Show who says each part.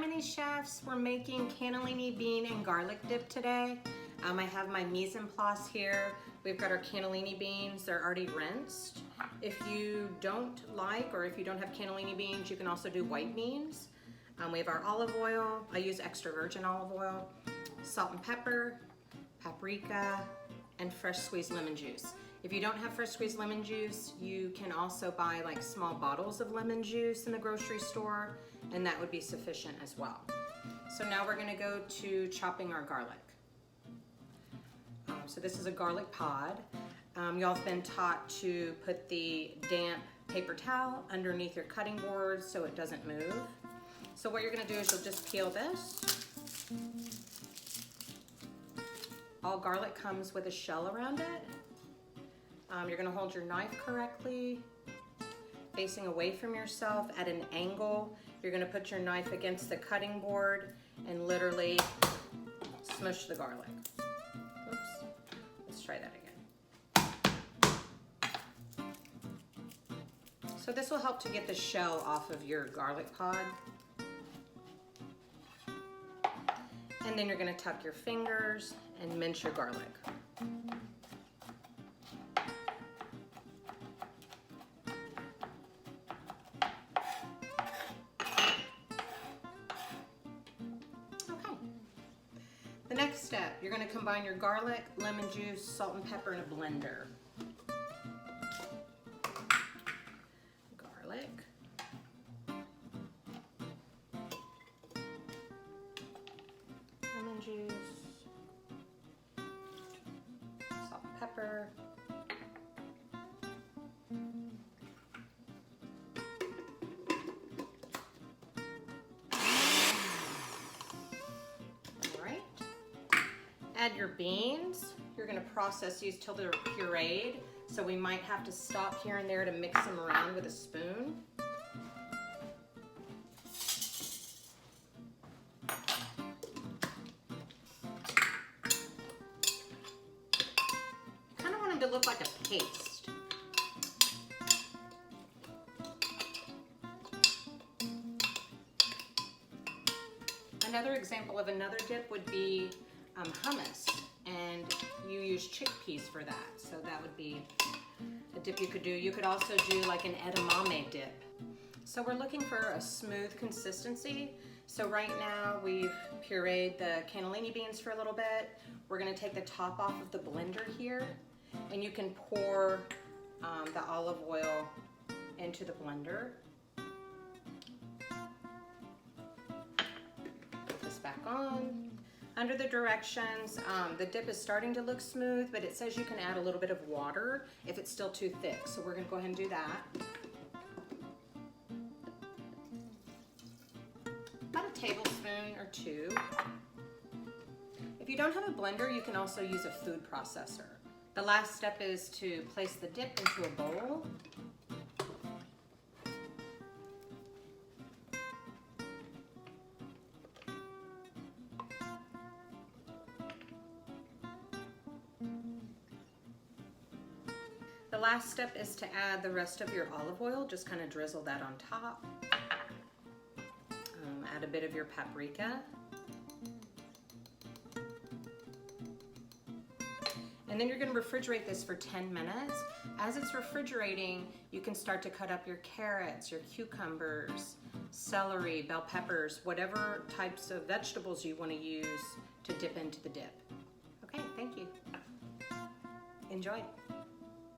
Speaker 1: Mini Chefs. We're making cannellini bean and garlic dip today. I have my mise en place here. We've got our cannellini beans. They're already rinsed. If you don't like, or if you don't have cannellini beans, you can also do white beans. We have our olive oil. I use extra virgin olive oil, salt and pepper, paprika, and fresh squeezed lemon juice. If you don't have fresh squeezed lemon juice, you can also buy like small bottles of lemon juice in the grocery store, and that would be sufficient as well. So now we're gonna go to chopping our garlic. So this is a garlic pod. Y'all have been taught to put the damp paper towel underneath your cutting board so it doesn't move. So what you're gonna do is you'll just peel this. All garlic comes with a shell around it. You're gonna hold your knife correctly, facing away from yourself at an angle. You're gonna put your knife against the cutting board and literally smush the garlic. Oops, let's try that again. So this will help to get the shell off of your garlic pod. And then you're gonna tuck your fingers and mince your garlic. The next step, you're going to combine your garlic, lemon juice, salt and pepper in a blender. Garlic. Lemon juice. Salt and pepper. Add your beans. You're gonna process these till they're pureed, so we might have to stop here and there to mix them around with a spoon. Kind of want them to look like a paste. Another example of another dip would be hummus, and you use chickpeas for that, so that would be a dip you could do. You could also do like an edamame dip. So we're looking for a smooth consistency. So right now we've pureed the cannellini beans for a little bit. We're going to take the top off of the blender here, and you can pour the olive oil into the blender. Put this back on. Under the directions, the dip is starting to look smooth, but it says you can add a little bit of water if it's still too thick. So we're gonna go ahead and do that. About a tablespoon or two. If you don't have a blender, you can also use a food processor. The last step is to place the dip into a bowl. The last step is to add the rest of your olive oil. Just kind of drizzle that on top. Add a bit of your paprika. And then you're going to refrigerate this for 10 minutes. As it's refrigerating, you can start to cut up your carrots, your cucumbers, celery, bell peppers, whatever types of vegetables you want to use to dip into the dip. Okay, thank you. Enjoy.